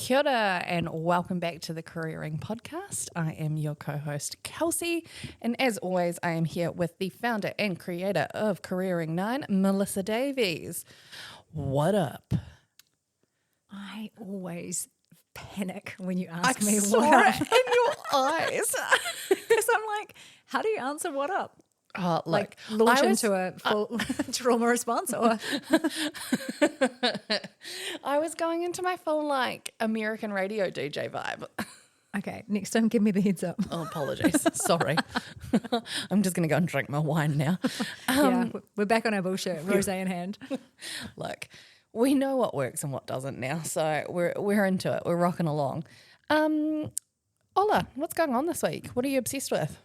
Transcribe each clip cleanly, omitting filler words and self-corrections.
Kia ora and welcome back to the Careering Podcast. I am your co-host, Kelsey, and as always, I am here with the founder and creator of Careering 9, Melissa Davies. What up? I always panic when you ask me saw what up. it in your eyes. Because I'm like, how do you answer what up? Like launch into a full trauma response or? I was going into my full like American radio DJ vibe. Okay, next time give me the heads up. Oh, apologies. Sorry. I'm just going to go and drink my wine now. Yeah, we're back on our bullshit, rosé in hand. Look, we know what works and what doesn't now, so we're into it. We're rocking along. Ola, what's going on this week? What are you obsessed with?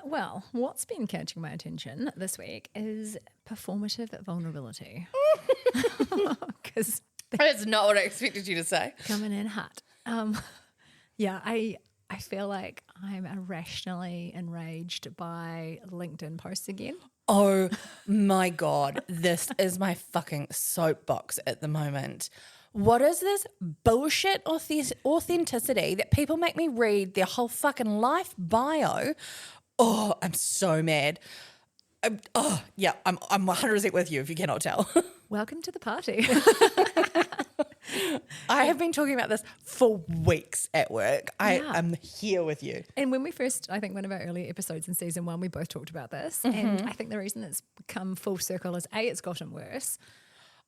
Well, what's been catching my attention this week is performative vulnerability. Because That's not what I expected you to say. coming in hot. Yeah, I feel like I'm irrationally enraged by LinkedIn posts again. Oh my God, this is my fucking soapbox at the moment. What is this bullshit authenticity that people make me read their whole fucking life bio? Oh, I'm so mad. I'm 100% with you if you cannot tell. Welcome to the party. I have been talking about this for weeks at work. I Yeah. am here with you. And when we first, I think one of our earlier episodes in season 1, we both talked about this. And I think the reason it's come full circle is A, it's gotten worse.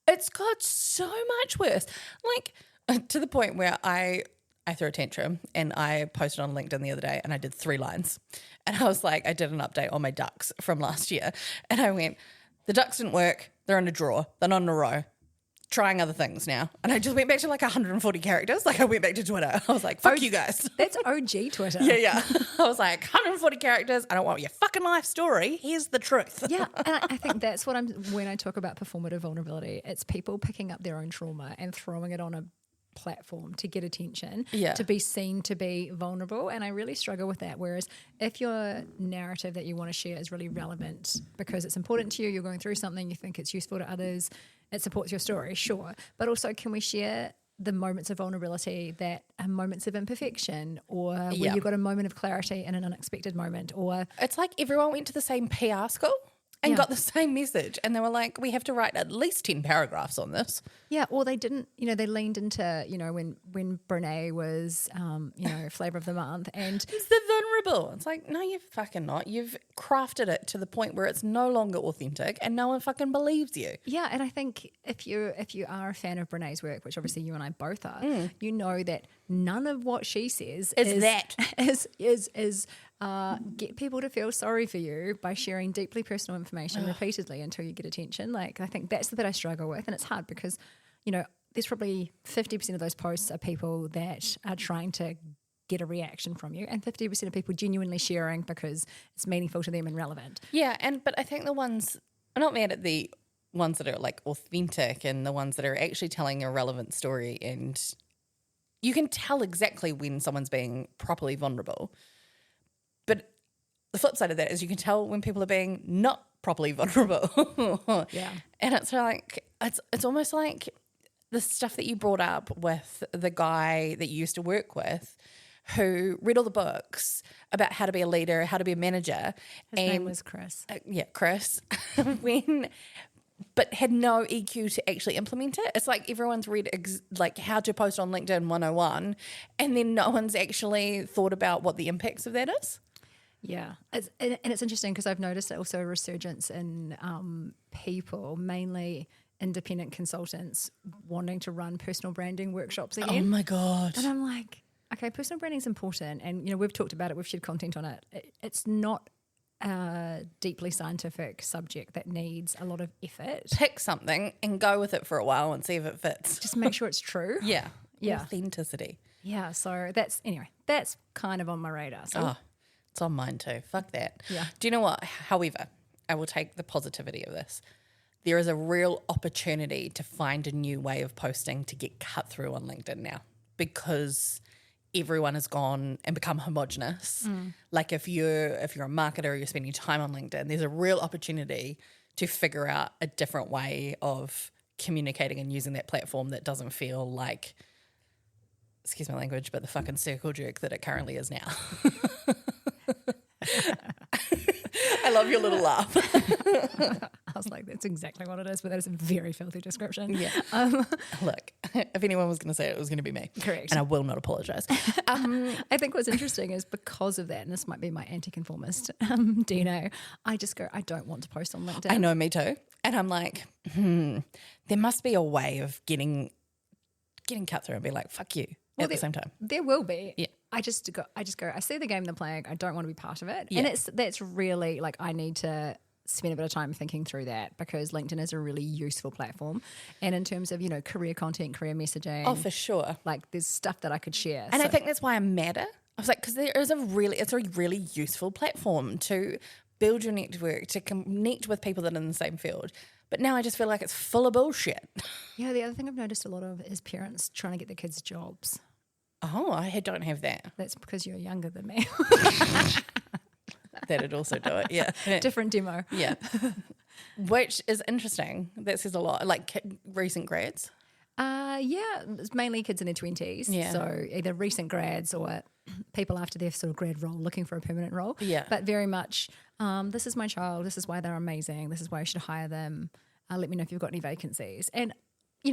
It's got so much worse. Like to the point where I threw a tantrum and I posted on LinkedIn the other day and I did 3 lines. And I was like, I did an update on my ducks from last year. And I went, the ducks didn't work. They're in a drawer. They're not in a row. Trying other things now. And I just went back to like 140 characters. Like I went back to Twitter. I was like, fuck you guys. That's OG Twitter. Yeah. I was like, 140 characters. I don't want your fucking life story. Here's the truth. Yeah, and I think that's what when I talk about performative vulnerability, it's people picking up their own trauma and throwing it on a platform to get attention, to be seen to be vulnerable. And I really struggle with that. Whereas if your narrative that you want to share is really relevant because it's important to you, you're going through something, you think it's useful to others, it supports your story, sure. But also, can we share the moments of vulnerability that are moments of imperfection, or where you got a moment of clarity in an unexpected moment, or It's like everyone went to the same PR school and got the same message. And they were like, we have to write at least 10 paragraphs on this. yeah, or they didn't, they leaned into, when Brene was, flavor of the month, and It's the vulnerable. It's like, no, you're fucking not. You've crafted it to the point where it's no longer authentic and no one fucking believes you. yeah, and I think if you are a fan of Brene's work, which obviously you and I both are, you know that none of what she says is get people to feel sorry for you by sharing deeply personal information repeatedly until you get attention. Like, I think that's the bit I struggle with, and it's hard because, there's probably 50% of those posts are people that are trying to get a reaction from you, and 50% of people genuinely sharing because it's meaningful to them and relevant. Yeah, but I think I'm not mad at the ones that are like authentic and the ones that are actually telling a relevant story, and you can tell exactly when someone's being properly vulnerable. But the flip side of that is you can tell when people are being not properly vulnerable. Yeah. And it's like, it's almost like the stuff that you brought up with the guy that you used to work with who read all the books about how to be a leader, how to be a manager. His name was Chris. Chris. But had no EQ to actually implement it. It's like everyone's read like how to post on LinkedIn 101 and then no one's actually thought about what the impacts of that is. Yeah, and it's interesting because I've noticed also a resurgence in people, mainly independent consultants, wanting to run personal branding workshops again. Oh my God. And I'm like, okay, personal branding is important, and we've talked about it, we've shared content on it. It's not a deeply scientific subject that needs a lot of effort. Pick something and go with it for a while and see if it fits. Just make sure it's true. Yeah. Yeah. Authenticity. Yeah, so that's kind of on my radar. So It's on mine too. Fuck that. Yeah. Do you know what? However, I will take the positivity of this. There is a real opportunity to find a new way of posting to get cut through on LinkedIn now because everyone has gone and become homogenous. Like if you're a marketer, you're spending time on LinkedIn, there's a real opportunity to figure out a different way of communicating and using that platform that doesn't feel like excuse my language, but the fucking circle jerk that it currently is now. I love your little laugh. I was like, that's exactly what it is, but that is a very filthy description. Yeah. Look, if anyone was going to say it was going to be me. Correct. And I will not apologise. I think what's interesting is because of that, and this might be my anti-conformist DNA, I just go, I don't want to post on LinkedIn. I know, me too. And I'm like, there must be a way of getting cut through and be like, fuck you at the same time. There will be. Yeah. I just go, I see the game they're playing, I don't want to be part of it. Yeah. And that's really like, I need to spend a bit of time thinking through that because LinkedIn is a really useful platform. And in terms of, career content, career messaging. Oh, for sure. Like there's stuff that I could share. And I think that's why I'm madder. I was like, because it's a really useful platform to build your network, to connect with people that are in the same field. But now I just feel like it's full of bullshit. Yeah, the other thing I've noticed a lot of is parents trying to get their kids jobs. Oh, I don't have that. That's because you're younger than me. That'd also do it, yeah. Different demo. Yeah. Which is interesting. That says a lot. Like recent grads. Yeah, it's mainly kids in their 20s. Yeah. So either recent grads or people after their sort of grad role looking for a permanent role. Yeah. But very much, this is my child. This is why they're amazing. This is why I should hire them. Let me know if you've got any vacancies. And,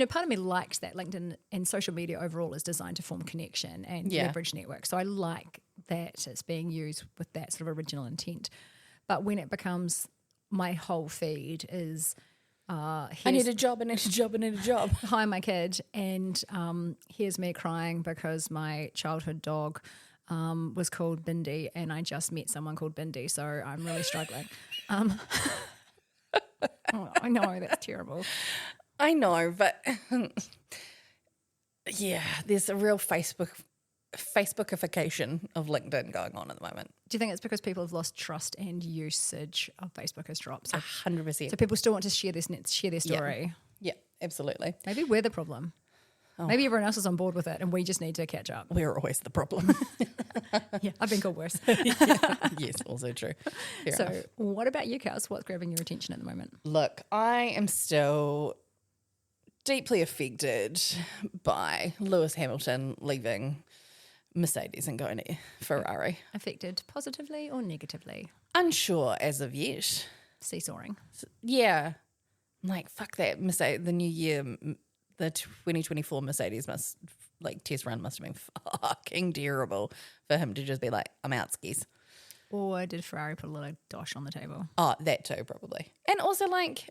part of me likes that LinkedIn and social media overall is designed to form connection and leverage networks. So I like that it's being used with that sort of original intent. But when it becomes my whole feed is... I need a job, I need a job, I need a job. Hi, my kid, and here's me crying because my childhood dog was called Bindi, and I just met someone called Bindi, so I'm really struggling. I know, that's terrible. I know, but yeah, there's a real Facebookification of LinkedIn going on at the moment. Do you think it's because people have lost trust and usage of Facebook has dropped? 100%. So people still want to share their story. Yeah, absolutely. Maybe we're the problem. Oh. Maybe everyone else is on board with it and we just need to catch up. We're always the problem. Yeah, I've been called worse. Yes, also true. Fair so enough. what about you, Kels? What's grabbing your attention at the moment? Look, I am still deeply affected by Lewis Hamilton leaving Mercedes and going to Ferrari. Affected positively or negatively? Unsure as of yet. Seesawing. Yeah. I'm like, fuck that. The new year, the 2024 Mercedes test run must have been fucking terrible for him to just be like, I'm out, skis. Or did Ferrari put a little dosh on the table? Oh, that too, probably. And also, like,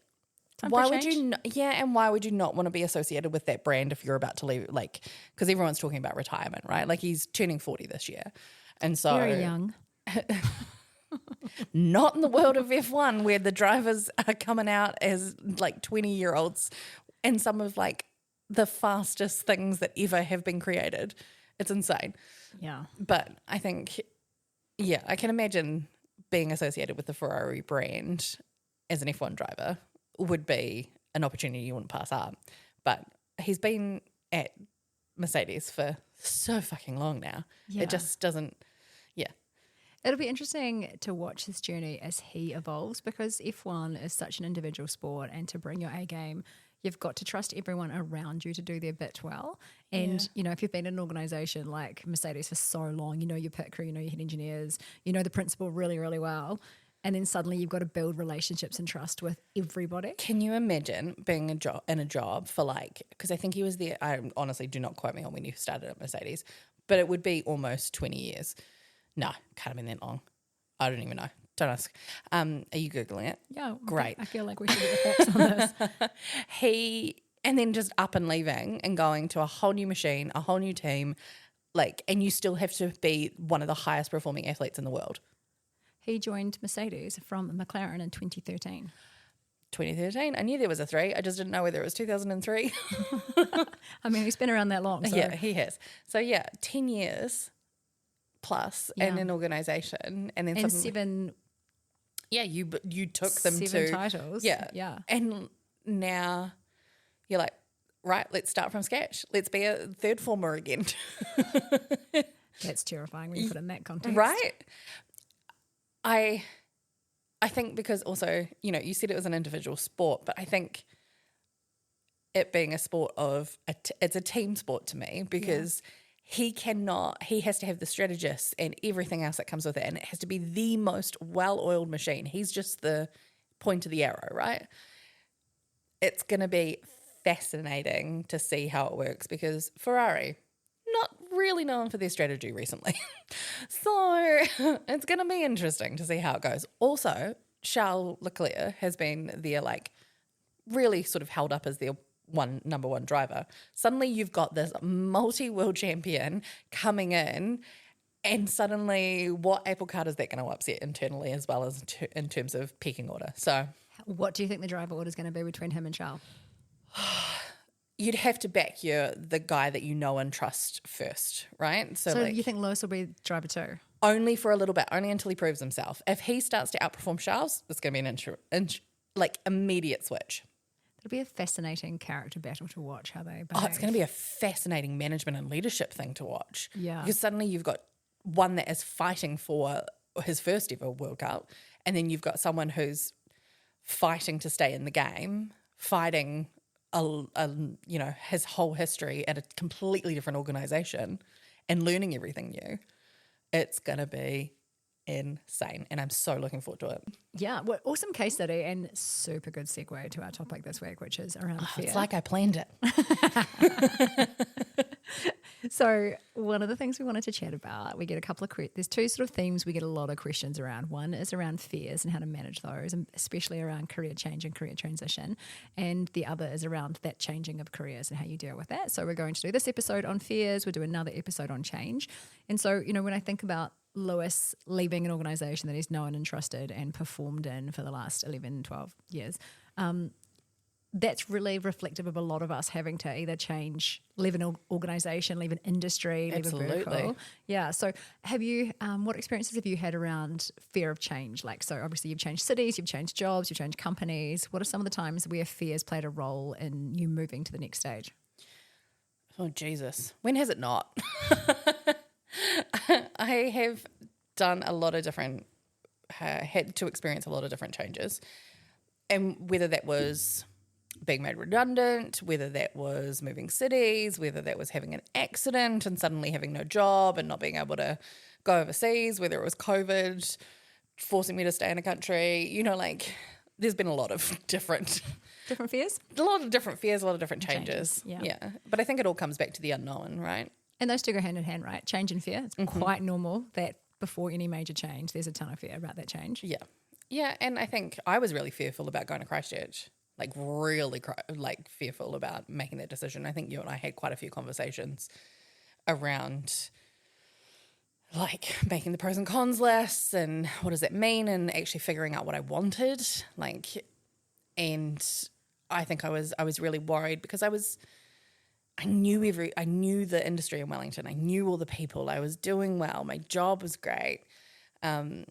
Time why for would change? you? And why would you not want to be associated with that brand if you're about to leave? Like, because everyone's talking about retirement, right? Like, he's turning 40 this year, and so Very young. Not in the world of F1 where the drivers are coming out as like 20-year-olds and some of like the fastest things that ever have been created. It's insane. Yeah. But I think, yeah, I can imagine being associated with the Ferrari brand as an F1 driver would be an opportunity you wouldn't pass up. But he's been at Mercedes for so fucking long now. Yeah. It just doesn't, yeah. It'll be interesting to watch his journey as he evolves because F1 is such an individual sport and to bring your A game, you've got to trust everyone around you to do their bit well. And, you know, if you've been in an organisation like Mercedes for so long, you know your pit crew, you know your head engineers, you know the principal really, really well. And then suddenly you've got to build relationships and trust with everybody. Can you imagine being in a job for like, because I think he was there, I honestly do not quote me on when you started at Mercedes, but it would be almost 20 years. No, can't have been that long. I don't even know. Don't ask. Are you Googling it? Yeah. Great. I feel like we should get the facts on this. And then just up and leaving and going to a whole new machine, a whole new team, like, and you still have to be one of the highest performing athletes in the world. He joined Mercedes from McLaren in 2013. 2013. I knew there was a 3. I just didn't know whether it was 2003. I mean, he's been around that long. So. Yeah, he has. So, yeah, 10 years plus in an organisation. And then 7... Yeah, you took them 7 to... titles. Yeah. Yeah. And now you're like, right, let's start from scratch. Let's be a third former again. That's terrifying when you put it in that context. Right? I think because also, you know, you said it was an individual sport, but I think it being a sport of, it's a team sport to me because he has to have the strategist and everything else that comes with it. And it has to be the most well-oiled machine. He's just the point of the arrow, right? It's going to be fascinating to see how it works because Ferrari, not really known for their strategy recently. So it's going to be interesting to see how it goes. Also, Charles Leclerc has been their really sort of held up as their number one driver. Suddenly you've got this multi-world champion coming in, and suddenly what apple cart is that going to upset internally as well as in terms of pecking order? So what do you think the driver order is going to be between him and Charles? You'd have to back the guy that you know and trust first, right? So you think Lewis will be driver 2? Only for a little bit, only until he proves himself. If he starts to outperform Charles, it's going to be an immediate switch. It'll be a fascinating character battle to watch how they behave. Oh, it's going to be a fascinating management and leadership thing to watch. Yeah. Because suddenly you've got one that is fighting for his first ever World Cup, and then you've got someone who's fighting to stay in the game, fighting his whole history at a completely different organisation and learning everything new. It's going to be insane, and I'm so looking forward to it. Yeah, well, awesome case study and super good segue to our topic this week, which is around fear. It's like I planned it. So one of the things we wanted to chat about, we get a couple of there's two sort of themes we get a lot of questions around. One is around fears and how to manage those, and especially around career change and career transition. And the other is around that changing of careers and how you deal with that. So we're going to do this episode on fears. We'll do another episode on change. And so, when I think about Lewis leaving an organisation that he's known and trusted and performed in for the last 11, 12 years, that's really reflective of a lot of us having to either leave an organisation, leave an industry, leave a vertical. Yeah. So have you, what experiences have you had around fear of change? So obviously you've changed cities, you've changed jobs, you've changed companies. What are some of the times where fears played a role in you moving to the next stage? Oh, Jesus. When has it not? I have done a lot of different, had to experience a lot of different changes. And whether that was being made redundant, whether that was moving cities, whether that was having an accident and suddenly having no job and not being able to go overseas, whether it was COVID forcing me to stay in a country, there's been a lot of different fears? A lot of different fears, a lot of different changes. Yeah. But I think it all comes back to the unknown, right? And those two go hand in hand, right? Change and fear. It's quite normal that before any major change, there's a ton of fear about that change. Yeah. Yeah, and I think I was really fearful about going to Christchurch, really fearful about making that decision. I think you and I had quite a few conversations around making the pros and cons lists and what does that mean and actually figuring out what I wanted. And I think I was really worried because I knew the industry in Wellington. I knew all the people. I was doing well. My job was great. And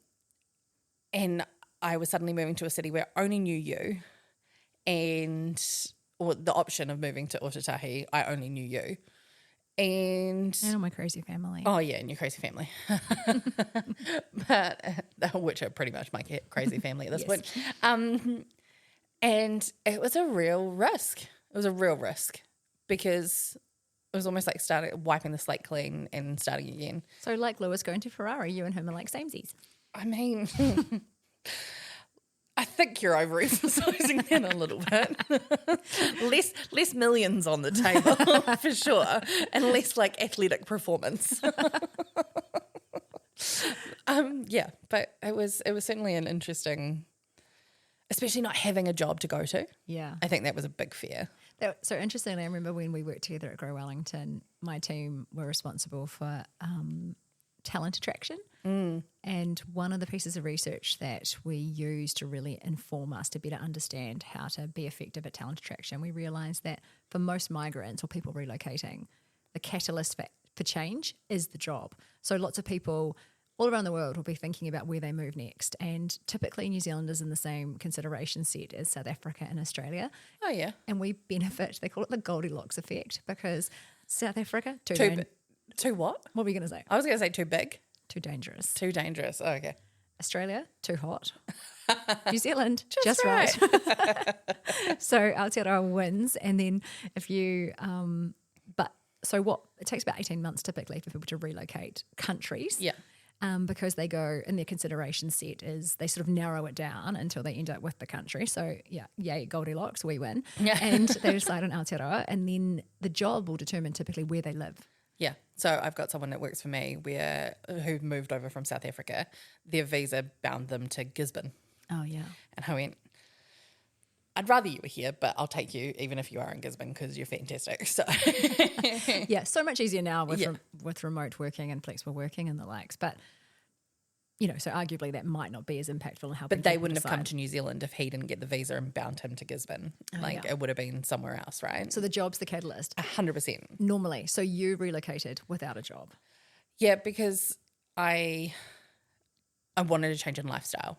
I was suddenly moving to a city where I only knew you or the option of moving to Otatahi, I only knew you. And all my crazy family. Oh, yeah, and your crazy family. Which are pretty much my crazy family at this point. And it was a real risk. It was a real risk because it was almost like wiping the slate clean and starting again. So like Lewis going to Ferrari, you and him are like samesies. I mean, I think you're overemphasizing that a little bit. less millions on the table for sure, and less athletic performance. But it was certainly an interesting, especially not having a job to go to. Yeah, I think that was a big fear. So interestingly, I remember when we worked together at Grow Wellington, my team were responsible for talent attraction. And one of the pieces of research that we used to really inform us to better understand how to be effective at talent attraction, we realised that for most migrants or people relocating, the catalyst for change is the job. So lots of people all around the world will be thinking about where they move next. And typically New Zealand is in the same consideration set as South Africa and Australia. Oh, yeah. And we benefit, they call it the Goldilocks effect, because South Africa, too what? What were you going to say? I was going to say too big. Too dangerous. Too dangerous. Oh, okay. Australia, too hot. New Zealand, just right. So Aotearoa wins. And then if you, but it takes about 18 months typically for people to relocate countries. Yeah. Because they go, and their consideration set is they sort of narrow it down until they end up with the country. So yeah, yay, Goldilocks, we win. Yeah. And they decide on Aotearoa, and then the job will determine typically where they live. Yeah. So I've got someone that works for me who moved over from South Africa. Their visa bound them to Gisborne. Oh, yeah. And I went, I'd rather you were here, but I'll take you even if you are in Gisborne because you're fantastic. So yeah, so much easier now with remote working and flexible working and the likes. But, so arguably that might not be as impactful in helping. But they wouldn't have come to New Zealand if he didn't get the visa and bound him to Gisborne. It would have been somewhere else, right? So the job's the catalyst. 100%. Normally. So you relocated without a job. Yeah, because I wanted a change in lifestyle.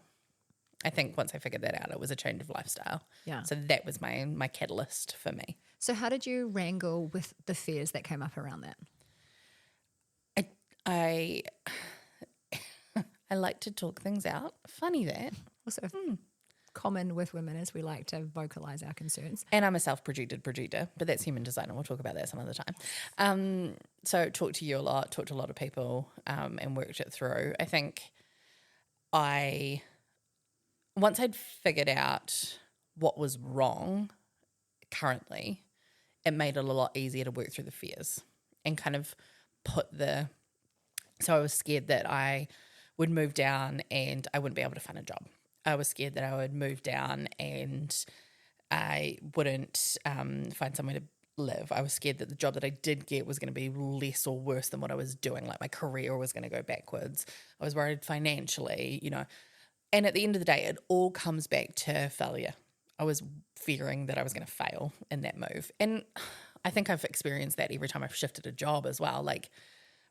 I think once I figured that out, it was a change of lifestyle. Yeah. So that was my catalyst for me. So how did you wrangle with the fears that came up around that? I like to talk things out. Funny that. Also common with women is we like to vocalize our concerns. And I'm a self-projected projector, but that's human design, and we'll talk about that some other time. So talked to you a lot, talked to a lot of people, and worked it through. I think once I'd figured out what was wrong currently, it made it a lot easier to work through the fears and kind of so I was scared that I would move down and I wouldn't be able to find a job. I was scared that I would move down and I wouldn't find somewhere to live. I was scared that the job that I did get was going to be less or worse than what I was doing, like my career was going to go backwards. I was worried financially, And at the end of the day, it all comes back to failure. I was fearing that I was going to fail in that move. And I think I've experienced that every time I've shifted a job as well, like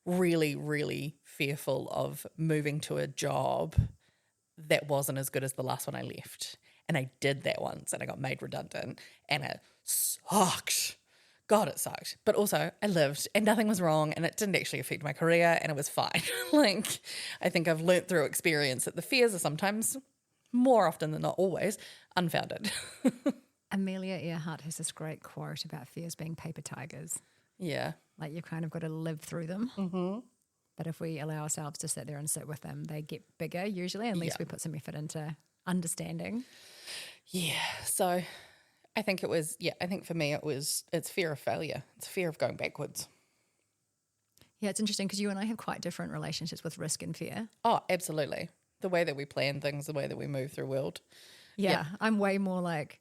really, really fearful of moving to a job that wasn't as good as the last one I left. And I did that once and I got made redundant and it sucked. God, it sucked. But also I lived and nothing was wrong and it didn't actually affect my career and it was fine. I think I've learnt through experience that the fears are sometimes, more often than not always, unfounded. Amelia Earhart has this great quote about fears being paper tigers. Yeah. Like you've kind of got to live through them. Mm-hmm. But if we allow ourselves to sit there and sit with them, they get bigger usually, unless we put some effort into understanding. Yeah. So I think for me it's fear of failure. It's fear of going backwards. Yeah, it's interesting because you and I have quite different relationships with risk and fear. Oh, absolutely. The way that we plan things, the way that we move through the world. Yeah. I'm way more like,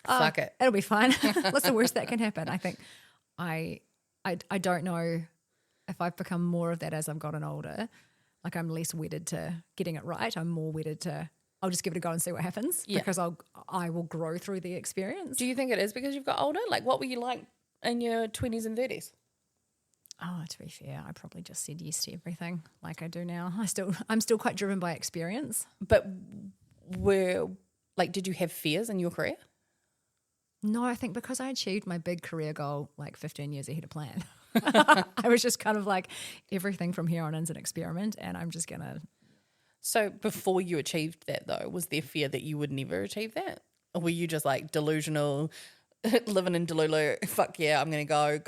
fuck it. It'll be fine. What's the worst that can happen? I think I don't know if I've become more of that as I've gotten older. Like I'm less wedded to getting it right. I'm more wedded to I'll just give it a go and see what happens because I will grow through the experience. Do you think it is because you've got older? Like what were you like in your 20s and 30s? Oh, to be fair, I probably just said yes to everything like I do now. I'm still quite driven by experience. But did you have fears in your career? No, I think because I achieved my big career goal like 15 years ahead of plan. I was just kind of like everything from here on is an experiment and I'm just going to. So before you achieved that though, was there fear that you would never achieve that? Or were you just like delusional, living in Delulu, fuck yeah, I'm going to go,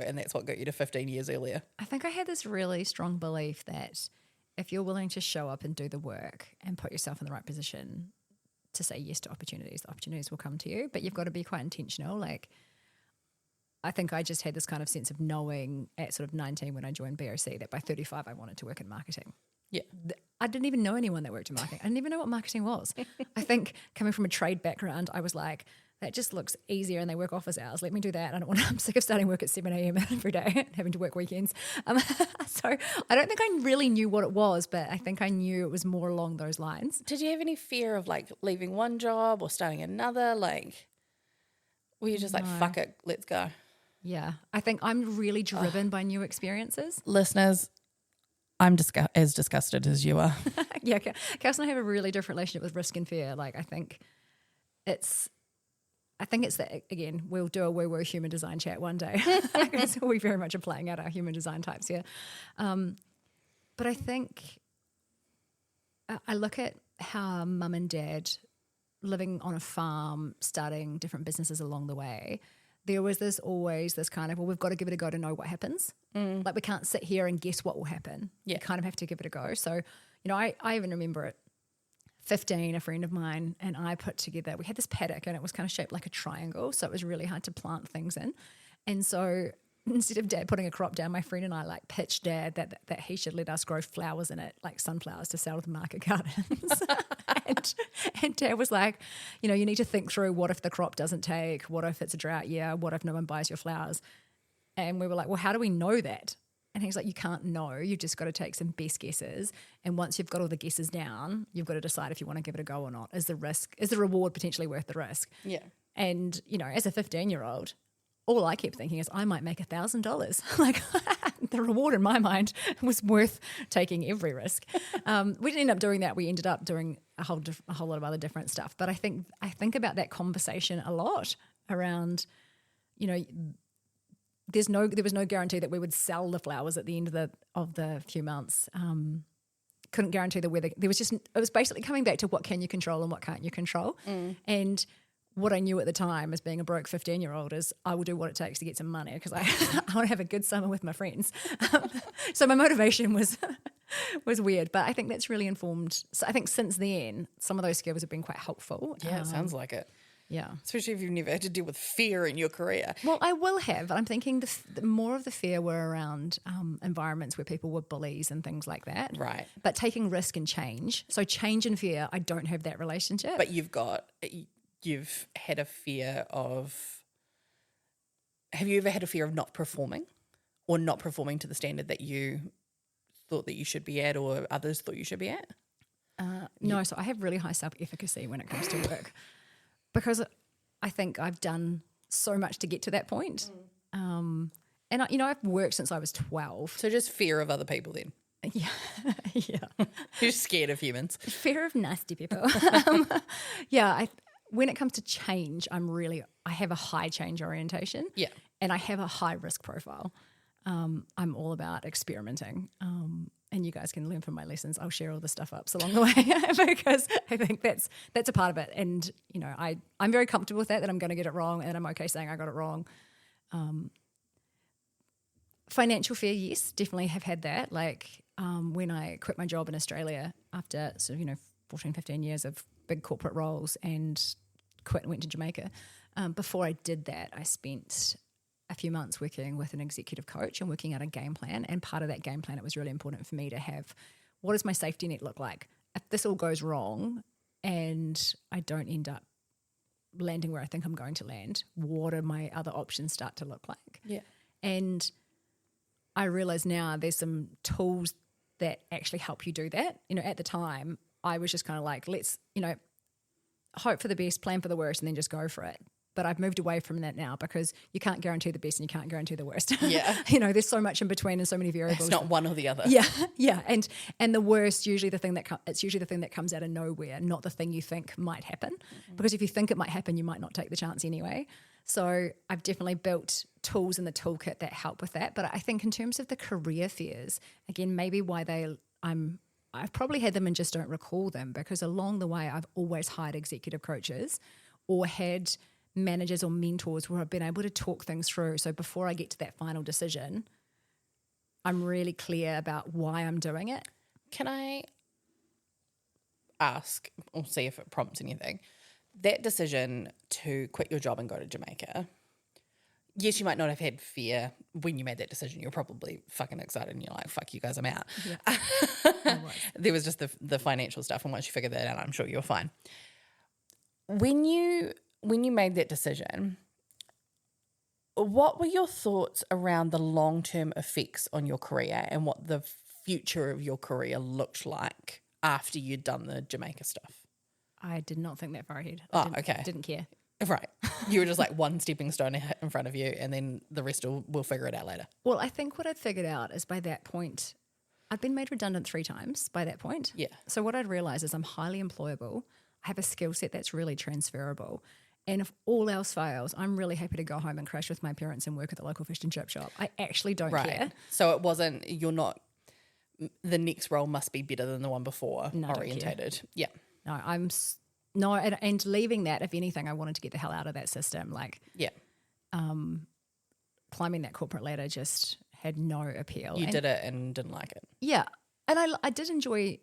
and that's what got you to 15 years earlier? I think I had this really strong belief that if you're willing to show up and do the work and put yourself in the right position to say yes to opportunities, the opportunities will come to you, but you've got to be quite intentional. Like I think I just had this kind of sense of knowing at sort of 19 when I joined BOC that by 35 I wanted to work in marketing. Yeah. I didn't even know anyone that worked in marketing. I didn't even know what marketing was. I think coming from a trade background, I was like, that just looks easier and they work office hours. Let me do that. I'm sick of starting work at 7 a.m. every day and having to work weekends. So I don't think I really knew what it was, but I think I knew it was more along those lines. Did you have any fear of like leaving one job or starting another? Like, were you just like, fuck it, let's go? Yeah. I think I'm really driven by new experiences. Listeners, I'm as disgusted as you are. Yeah, Kels and I have a really different relationship with risk and fear. Like, I think it's that, again, we'll do a woo-woo human design chat one day. So we very much are playing out our human design types here. But I think I look at how mum and dad living on a farm, starting different businesses along the way, there was always this kind of, well, we've got to give it a go to know what happens. Like we can't sit here and guess what will happen. Yeah. You kind of have to give it a go. So, I even remember at 15, a friend of mine and I put together, we had this paddock and it was kind of shaped like a triangle. So it was really hard to plant things in. And so instead of Dad putting a crop down, my friend and I like pitched Dad that he should let us grow flowers in it, like sunflowers to sell to the market gardens. and Dad was like, you need to think through what if the crop doesn't take, what if it's a drought year, what if no one buys your flowers? And we were like, well, how do we know that? And he's like, you can't know. You've just got to take some best guesses. And once you've got all the guesses down, you've got to decide if you want to give it a go or not. Is the reward potentially worth the risk? Yeah. And, as a 15-year-old, all I kept thinking is I might make $1,000. Like the reward in my mind was worth taking every risk. We didn't end up doing that. We ended up doing a whole lot of other different stuff. But I think about that conversation a lot around, there was no guarantee that we would sell the flowers at the end of the few months. Couldn't guarantee the weather. It was basically coming back to what can you control and what can't you control. And what I knew at the time as being a broke 15-year-old is I will do what it takes to get some money because I want to have a good summer with my friends. So my motivation was weird, but I think that's really informed. So I think since then, some of those skills have been quite helpful. Yeah, it sounds like it. Yeah. Especially if you've never had to deal with fear in your career. Well, I will have. I'm thinking the more of the fear were around environments where people were bullies and things like that. Right. But taking risk and change. So change and fear, I don't have that relationship. But you've had a fear of, have you ever had a fear of not performing or not performing to the standard that you thought that you should be at or others thought you should be at? No, so I have really high self-efficacy when it comes to work because I think I've done so much to get to that point. And I've worked since I was 12. So just fear of other people then? Yeah. Yeah. You're just scared of humans. Fear of nasty people. When it comes to change, I have a high change orientation. Yeah. And I have a high risk profile. I'm all about experimenting. And you guys can learn from my lessons. I'll share all the stuff ups along the way because I think that's a part of it. And, I'm very comfortable with that I'm going to get it wrong and I'm okay saying I got it wrong. Financial fear, yes, definitely have had that. Like when I quit my job in Australia after 14, 15 years of big corporate roles and quit and went to Jamaica. Before I did that, I spent a few months working with an executive coach and working out a game plan. And part of that game plan, it was really important for me to have, what does my safety net look like? If this all goes wrong and I don't end up landing where I think I'm going to land, what do my other options start to look like? Yeah. And I realize now there's some tools that actually help you do that. At the time, I was just kind of like, let's, hope for the best, plan for the worst, and then just go for it. But I've moved away from that now because you can't guarantee the best and you can't guarantee the worst. Yeah. There's so much in between and so many variables. It's not one or the other. Yeah. Yeah. And the worst, usually it's usually the thing that comes out of nowhere, not the thing you think might happen. Mm-hmm. Because if you think it might happen, you might not take the chance anyway. So I've definitely built tools in the toolkit that help with that. But I think in terms of the career fears, again, maybe why I've probably had them and just don't recall them because along the way I've always hired executive coaches or had managers or mentors where I've been able to talk things through. So before I get to that final decision, I'm really clear about why I'm doing it. Can I ask or see if it prompts anything? That decision to quit your job and go to Jamaica, yes, you might not have had fear when you made that decision. You're probably fucking excited and you're like, fuck you guys, I'm out. Yeah. There was just the financial stuff, and once you figured that out, I'm sure you were fine. When you made that decision, what were your thoughts around the long-term effects on your career and what the future of your career looked like after you'd done the Jamaica stuff? I did not think that far ahead. Okay. Didn't care. Right. You were just like one stepping stone in front of you and then the rest we'll figure it out later. Well, I think what I'd figured out is by that point, I'd been made redundant 3 times by that point. Yeah. So what I'd realised is I'm highly employable. I have a skill set that's really transferable. And if all else fails, I'm really happy to go home and crash with my parents and work at the local fish and chip shop. I actually don't care. So it wasn't, the next role must be better than the one before orientated. Yeah. No, and leaving that, if anything, I wanted to get the hell out of that system. Like, yeah, climbing that corporate ladder just had no appeal. You did it and didn't like it. Yeah. And I did enjoy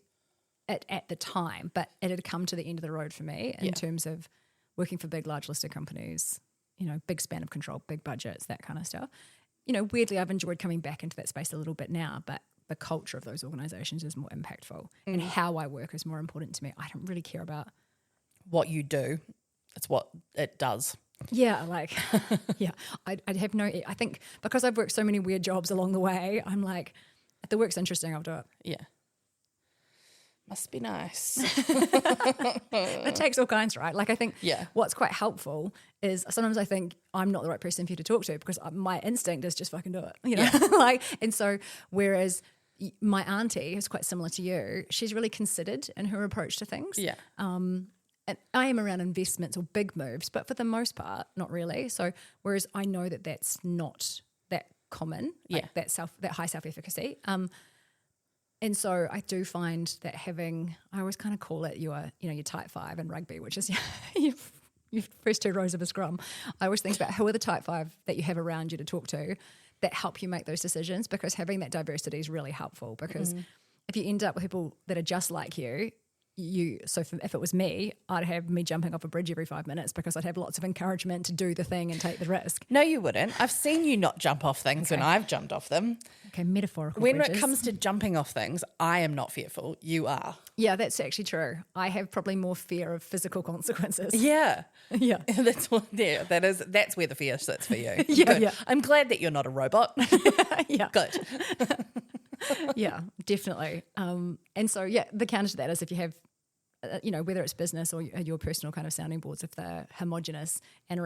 it at the time, but it had come to the end of the road for me in terms of working for big, large listed companies, big span of control, big budgets, that kind of stuff. Weirdly, I've enjoyed coming back into that space a little bit now, but the culture of those organizations is more impactful and how I work is more important to me. I don't really care about what you do. It's what it does. Yeah, I'd have I think because I've worked so many weird jobs along the way, I'm like, if the work's interesting, I'll do it. Yeah. Must be nice. It takes all kinds, right? Like I think what's quite helpful is sometimes I think I'm not the right person for you to talk to because my instinct is just fucking do it, and so whereas my auntie, who's quite similar to you, she's really considered in her approach to things. Yeah. And I am around investments or big moves, but for the most part, not really. So whereas I know that that's not that common, that high self-efficacy. And so I do find that I always kind of call it your type 5 in rugby, which is your first 2 rows of a scrum. I always think about who are the type 5 that you have around you to talk to that help you make those decisions, because having that diversity is really helpful, because if you end up with people that are just like you, if it was me, I'd have me jumping off a bridge every 5 minutes because I'd have lots of encouragement to do the thing and take the risk. No, you wouldn't. I've seen you not jump off things when I've jumped off them. Okay, metaphorical When bridges. it comes to jumping off things, I am not fearful. You are. Yeah, that's actually true. I have probably more fear of physical consequences. Yeah. Yeah. That's where the fear sits for you. Yeah, Good. yeah. I'm glad that you're not a robot. Yeah. Good. Yeah, definitely. And so, the counter to that is if you have whether it's business or your personal kind of sounding boards, if they're homogenous and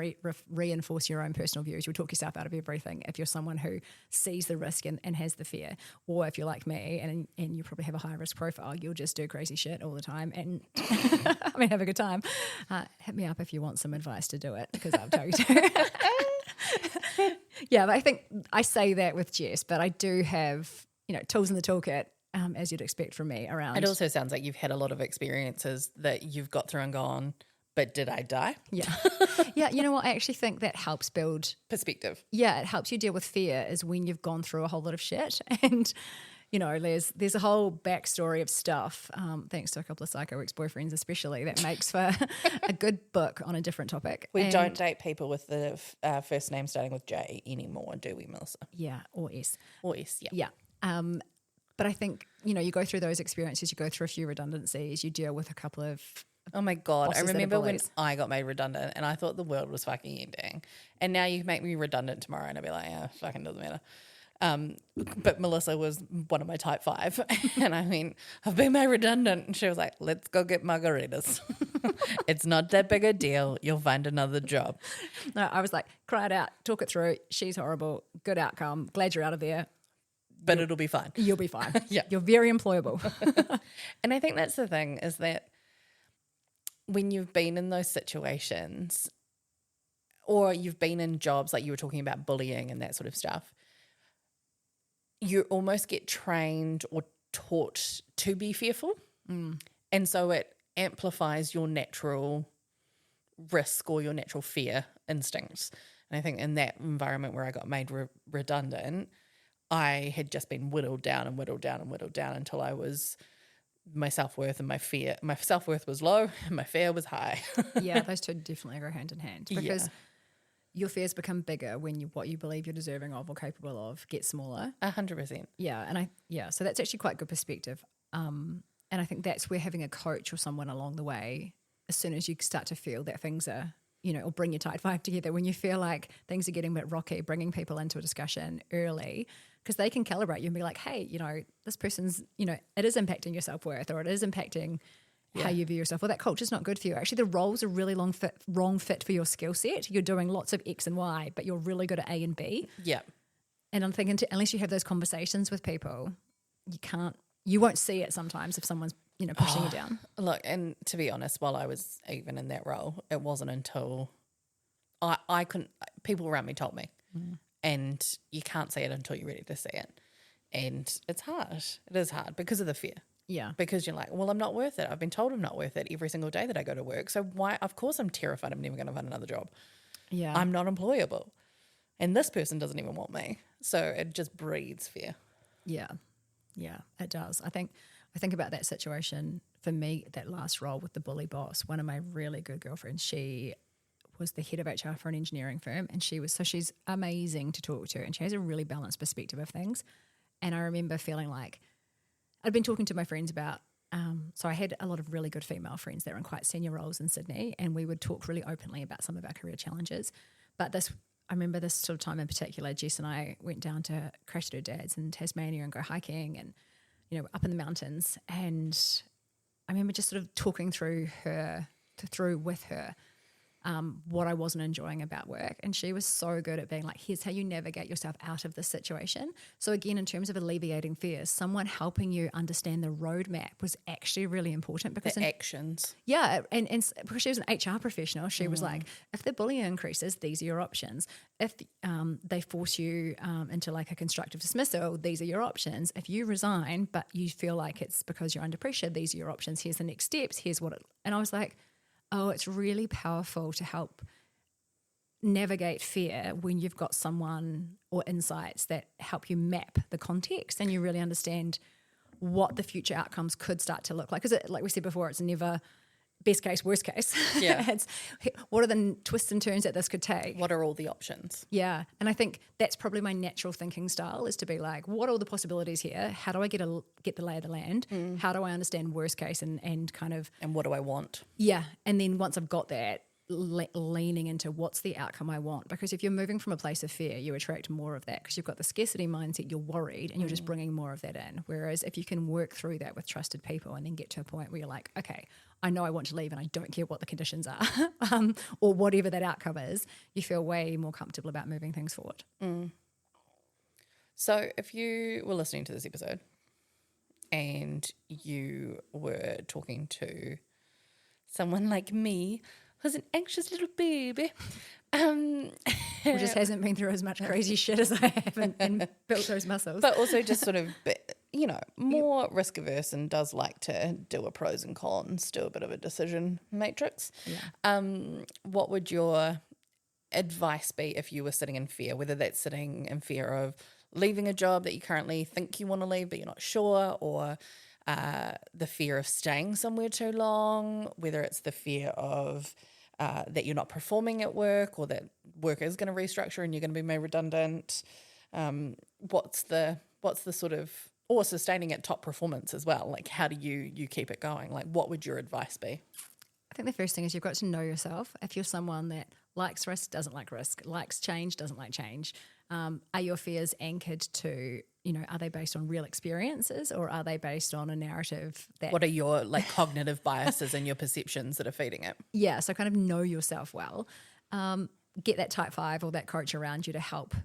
reinforce your own personal views, you'll talk yourself out of everything. If you're someone who sees the risk and has the fear, or if you're like me and you probably have a high risk profile, you'll just do crazy shit all the time and have a good time. Hit me up if you want some advice to do it, because I'll tell you to. Yeah, but I think I say that with jest, but I do have tools in the toolkit. As you'd expect from me around. It also sounds like you've had a lot of experiences that you've got through and gone, but did I die? Yeah. Yeah, you know what? I actually think that helps build perspective. Yeah, it helps you deal with fear is when you've gone through a whole lot of shit. And, there's a whole backstory of stuff, thanks to a couple of psycho ex-boyfriends especially, that makes for a good book on a different topic. We don't date people with the first name starting with J anymore, do we, Melissa? Yeah, or S. Or S, yeah. Yeah. But I think, you go through those experiences, you go through a few redundancies, you deal with a couple of oh my God, I remember when bullies. I got made redundant and I thought the world was fucking ending. And now you make me redundant tomorrow and I'll be like, fucking doesn't matter. But Melissa was one of my type 5. And I mean, I've been made redundant. And she was like, let's go get margaritas. It's not that big a deal. You'll find another job. No, I was like, cry it out, talk it through. She's horrible. Good outcome. Glad you're out of there. But it'll be fine. You'll be fine. Yeah. You're very employable. And I think that's the thing, is that when you've been in those situations or you've been in jobs like you were talking about, bullying and that sort of stuff, you almost get trained or taught to be fearful. And so it amplifies your natural risk or your natural fear instincts. And I think in that environment where I got made redundant, I had just been whittled down until I was my self-worth and my fear. My self-worth was low and my fear was high. Yeah, those two definitely go hand in hand, because your fears become bigger when what you believe you're deserving of or capable of gets smaller. 100%. Yeah, so that's actually quite good perspective. And I think that's where having a coach or someone along the way, as soon as you start to feel that things are, or bring your type 5 together, when you feel like things are getting a bit rocky, bringing people into a discussion early, because they can calibrate you and be like, hey, this person's, it is impacting your self-worth, or it is impacting how you view yourself. Well, that culture's not good for you. Actually, the roles are really wrong fit for your skill set. You're doing lots of X and Y, but you're really good at A and B. Yeah. And I'm thinking, unless you have those conversations with people, you won't see it sometimes if someone's, pushing you down. Look, and to be honest, while I was even in that role, it wasn't until I couldn't, people around me told me. And you can't see it until you're ready to see it. And it's hard. It is hard because of the fear. Yeah. Because you're like, well, I'm not worth it. I've been told I'm not worth it every single day that I go to work. So why? Of course I'm terrified I'm never going to find another job. Yeah. I'm not employable. and this person doesn't even want me. So it just breeds fear. Yeah, it does. I think about that situation for me, that last role with the bully boss. One of my really good girlfriends, she was the head of HR for an engineering firm, and she's amazing to talk to, and she has a really balanced perspective of things. And I remember feeling like I'd been talking to my friends about, so I had a lot of really good female friends that were in quite senior roles in Sydney, and we would talk really openly about some of our career challenges. But I remember this sort of time in particular, Jess and I went down to crash at her dad's in Tasmania and go hiking and, up in the mountains. And I remember just sort of talking through with her what I wasn't enjoying about work. And she was so good at being like, here's how you navigate yourself out of this situation. So again, in terms of alleviating fears, someone helping you understand the roadmap was actually really important. Because the actions. Yeah, and because she was an HR professional, she was like, if the bullying increases, these are your options. If they force you into like a constructive dismissal, these are your options. If you resign, but you feel like it's because you're under pressure, these are your options. Here's the next steps. Here's what and I was like, oh, it's really powerful to help navigate fear when you've got someone or insights that help you map the context and you really understand what the future outcomes could start to look like. Because like we said before, it's never best case, worst case. Yeah. It's what are the twists and turns that this could take? What are all the options? Yeah. And I think that's probably my natural thinking style, is to be like, what are all the possibilities here? How do I get the lay of the land? How do I understand worst case and kind of... And what do I want? Yeah. And then once I've got that, leaning into what's the outcome I want. Because if you're moving from a place of fear, you attract more of that because you've got the scarcity mindset, you're worried and you're just bringing more of that in. Whereas if you can work through that with trusted people and then get to a point where you're like, okay, I know I want to leave and I don't care what the conditions are or whatever that outcome is, you feel way more comfortable about moving things forward. So if you were listening to this episode and you were talking to someone like me who's an anxious little baby, who just hasn't been through as much crazy shit as I have and built those muscles. But also just sort of, more risk averse and does like to do a pros and cons, do a bit of a decision matrix. Yeah. What would your advice be if you were sitting in fear, whether that's sitting in fear of leaving a job that you currently think you want to leave but you're not sure, or the fear of staying somewhere too long, whether it's the fear of that you're not performing at work or that work is going to restructure and you're going to be made redundant. What's the sort of, or sustaining at top performance as well? Like, how do you keep it going? Like, what would your advice be? I think the first thing is you've got to know yourself. If you're someone that likes risk, doesn't like risk, likes change, doesn't like change, are your fears anchored to, are they based on real experiences or are they based on a narrative that... What are your cognitive biases and your perceptions that are feeding it? Yeah, so kind of know yourself well. Get that type 5 or that coach around you to help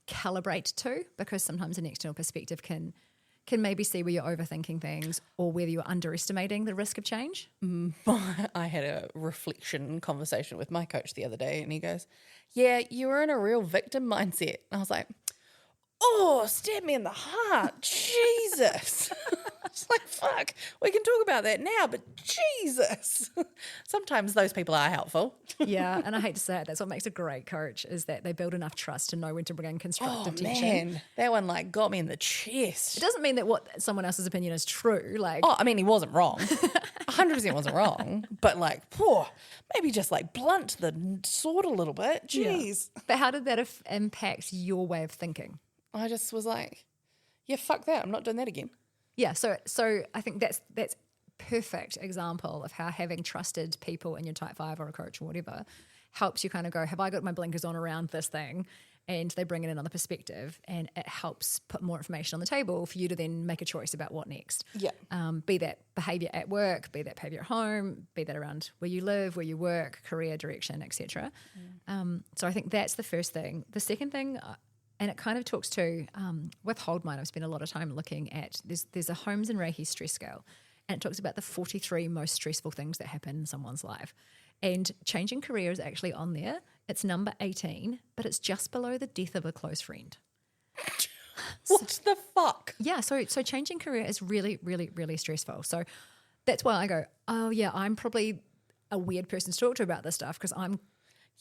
calibrate to, because sometimes an external perspective can maybe see where you're overthinking things or whether you're underestimating the risk of change. I had a reflection conversation with my coach the other day and he goes, yeah, you were in a real victim mindset. And I was like, oh, stab me in the heart. Jesus. It's like, fuck, we can talk about that now, but Jesus. Sometimes those people are helpful. Yeah, and I hate to say it, that's what makes a great coach, is that they build enough trust to know when to bring in constructive tension. Man, that one got me in the chest. It doesn't mean that what someone else's opinion is true. He wasn't wrong. 100% wasn't wrong. But maybe just blunt the sword a little bit. Jeez. Yeah. But how did that impact your way of thinking? I just was like, yeah, fuck that. I'm not doing that again. Yeah, so I think that's perfect example of how having trusted people in your type 5 or a coach or whatever helps you kind of go, have I got my blinkers on around this thing? And they bring in another perspective and it helps put more information on the table for you to then make a choice about what next. Yeah. Be that behaviour at work, be that behaviour at home, be that around where you live, where you work, career direction, etc. So I think that's the first thing. The second thing, and it kind of talks to, with Hold Mine, I've spent a lot of time looking at, there's a Holmes and Reiki stress scale, and it talks about the 43 most stressful things that happen in someone's life. And changing career is actually on there. It's number 18, but it's just below the death of a close friend. What the fuck? Yeah, so changing career is really, really, really stressful. So that's why I go, oh yeah, I'm probably a weird person to talk to about this stuff because I'm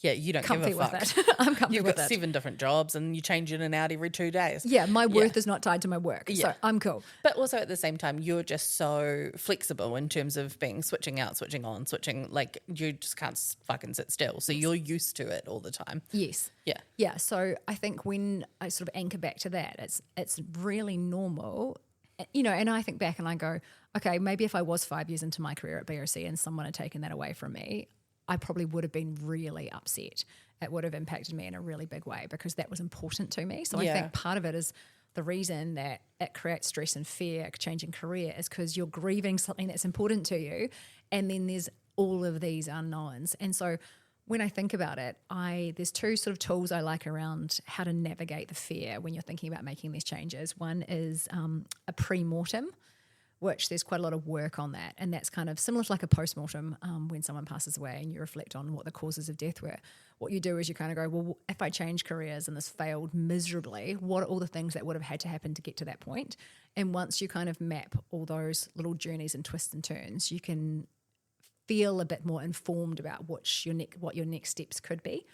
Yeah, you don't comfy give a fuck. with it. I'm comfy You've with got it. 7 different jobs and you change in and out every 2 days. Yeah, my worth is not tied to my work. Yeah. So I'm cool. But also at the same time, you're just so flexible in terms of being switching out, switching on, switching. Like you just can't fucking sit still. So you're used to it all the time. Yes. Yeah. Yeah. So I think when I sort of anchor back to that, it's really normal, you know, and I think back and I go, okay, maybe if I was 5 years into my career at BRC and someone had taken that away from me, I probably would have been really upset. It would have impacted me in a really big way because that was important to me. So I think part of it is the reason that it creates stress and fear, changing career, is because you're grieving something that's important to you. And then there's all of these unknowns. And so when I think about it, there's 2 sort of tools I like around how to navigate the fear when you're thinking about making these changes. One is a pre-mortem, which there's quite a lot of work on that. And that's kind of similar to like a post-mortem when someone passes away and you reflect on what the causes of death were. What you do is you kind of go, well, if I change careers and this failed miserably, what are all the things that would have had to happen to get to that point? And once you kind of map all those little journeys and twists and turns, you can feel a bit more informed about what your next steps could be.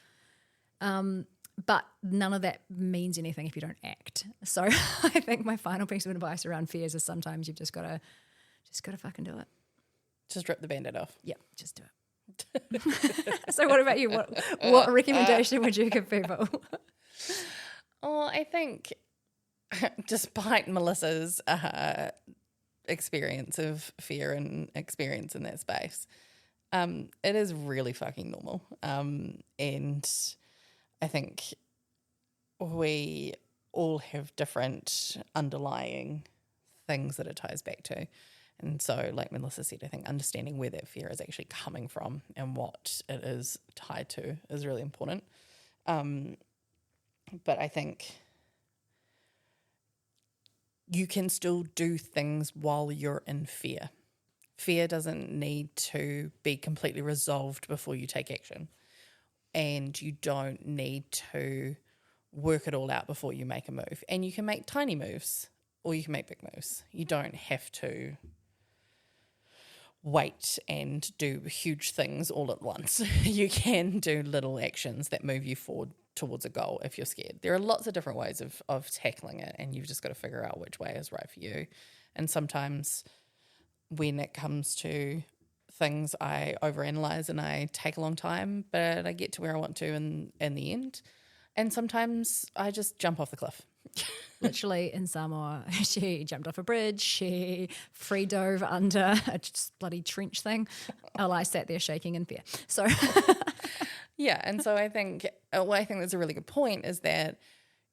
But none of that means anything if you don't act. So I think my final piece of advice around fears is sometimes you've just got to fucking do it. Just rip the Band-Aid off. Yeah, just do it. So what about you? What recommendation would you give people? Oh, I think despite Melissa's experience of fear and experience in that space, it is really fucking normal. And I think we all have different underlying things that it ties back to. And so, like Melissa said, I think understanding where that fear is actually coming from and what it is tied to is really important. But I think you can still do things while you're in fear. Fear doesn't need to be completely resolved before you take action. And you don't need to work it all out before you make a move. And you can make tiny moves or you can make big moves. You don't have to wait and do huge things all at once. You can do little actions that move you forward towards a goal if you're scared. There are lots of different ways of tackling it, and you've just got to figure out which way is right for you. And sometimes when it comes to things, I overanalyze and I take a long time, but I get to where I want to in the end. And sometimes I just jump off the cliff. Literally in Samoa, she jumped off a bridge, she free dove under a bloody trench thing. Oh, I sat there shaking in fear. So yeah, and so I think that's a really good point is that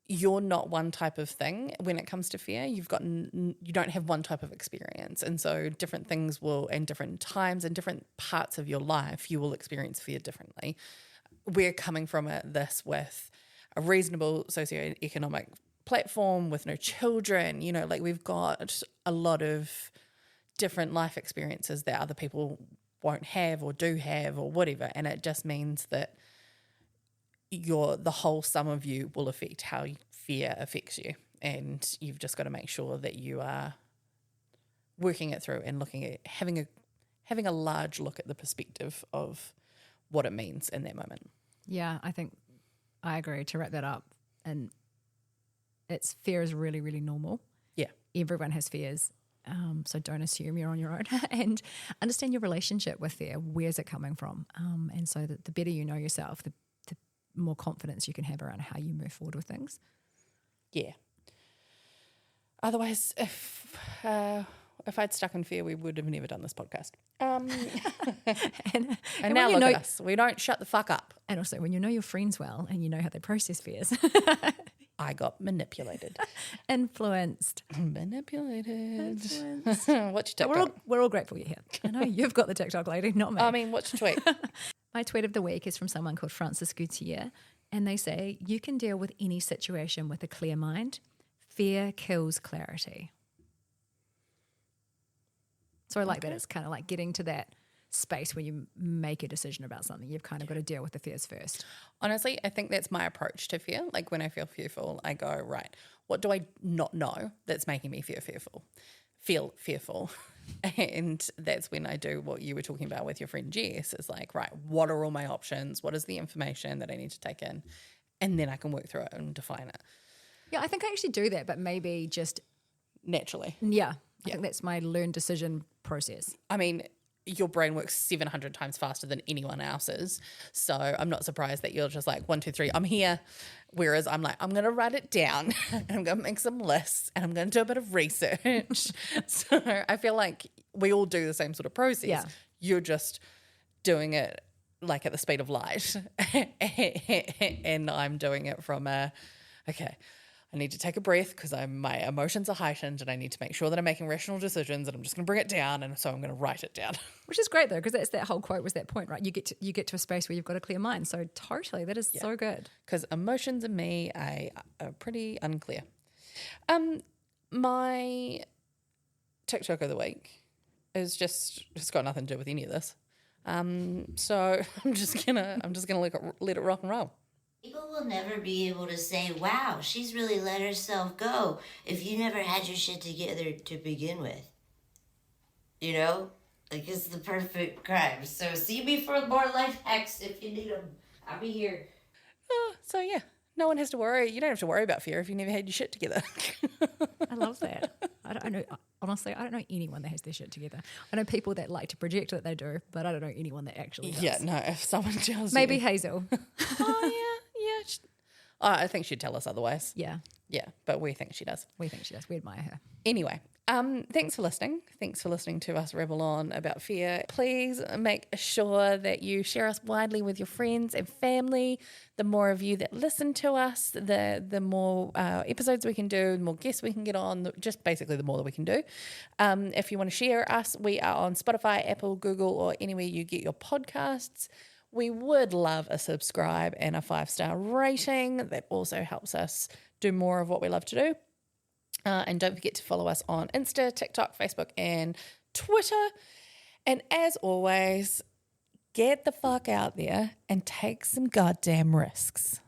you're not one type of thing when it comes to fear. You don't have one type of experience, and so different things will, and different times and different parts of your life, you will experience fear differently. We're coming from this with a reasonable socioeconomic platform with no children, like we've got a lot of different life experiences that other people won't have or do have or whatever, and it just means that the whole sum of you will affect how fear affects you, and you've just got to make sure that you are working it through and looking at having a large look at the perspective of what it means in that moment. Yeah, I think I agree. To wrap that up, and fear is really, really normal. Yeah. Everyone has fears. So don't assume you're on your own and understand your relationship with fear. Where's it coming from? And so that the better you know yourself, the more confidence you can have around how you move forward with things. Yeah. Otherwise, if I'd stuck in fear, we would have never done this podcast. And now look at us. We don't shut the fuck up. And also when you know your friends well and you know how they process fears. I got manipulated. Influenced. Manipulated. What's your TikTok? We're all grateful you're here. I know you've got the TikTok lady, not me. I mean, what's your tweet? My tweet of the week is from someone called Francis Gutier, and they say, you can deal with any situation with a clear mind. Fear kills clarity. So I like that. It's kind of like getting to that space where you make a decision about something. You've kind of got to deal with the fears first. Honestly, I think that's my approach to fear. Like when I feel fearful, I go, right, what do I not know that's making me feel fearful? And that's when I do what you were talking about with your friend Jess. It's like, right, what are all my options? What is the information that I need to take in? And then I can work through it and define it. Yeah, I think I actually do that, but maybe just naturally. Yeah. I think that's my learned decision process. I mean, your brain works 700 times faster than anyone else's. So I'm not surprised that you're just like, 1, 2, 3, I'm here. Whereas I'm like, I'm going to write it down and I'm going to make some lists and I'm going to do a bit of research. So I feel like we all do the same sort of process. Yeah. You're just doing it like at the speed of light. And I'm doing it from okay, I need to take a breath because my emotions are heightened and I need to make sure that I'm making rational decisions and I'm just going to bring it down, and so I'm going to write it down. Which is great though, because that's that whole quote was that point, right? You get to a space where you've got a clear mind. So totally, that is so good. Because emotions and me are pretty unclear. My TikTok of the week is just got nothing to do with any of this. So I'm just gonna let it rock and roll. People will never be able to say, wow, she's really let herself go if you never had your shit together to begin with. You know? Like, it's the perfect crime. So see me for more life hacks if you need them. I'll be here. So yeah, no one has to worry. You don't have to worry about fear if you never had your shit together. I love that. I don't know. Honestly, I don't know anyone that has their shit together. I know people that like to project that they do, but I don't know anyone that actually does. Yeah, no, if someone tells Maybe you. Hazel. Oh, yeah. I think she'd tell us otherwise. Yeah. Yeah, but we think she does. We think she does. We admire her. Anyway, thanks for listening. Thanks for listening to us ramble on about fear. Please make sure that you share us widely with your friends and family. The more of you that listen to us, the more episodes we can do, the more guests we can get on, just basically the more that we can do. If you want to share us, we are on Spotify, Apple, Google, or anywhere you get your podcasts. We would love a subscribe and a 5-star rating. That also helps us do more of what we love to do. And don't forget to follow us on Insta, TikTok, Facebook, and Twitter. And as always, get the fuck out there and take some goddamn risks.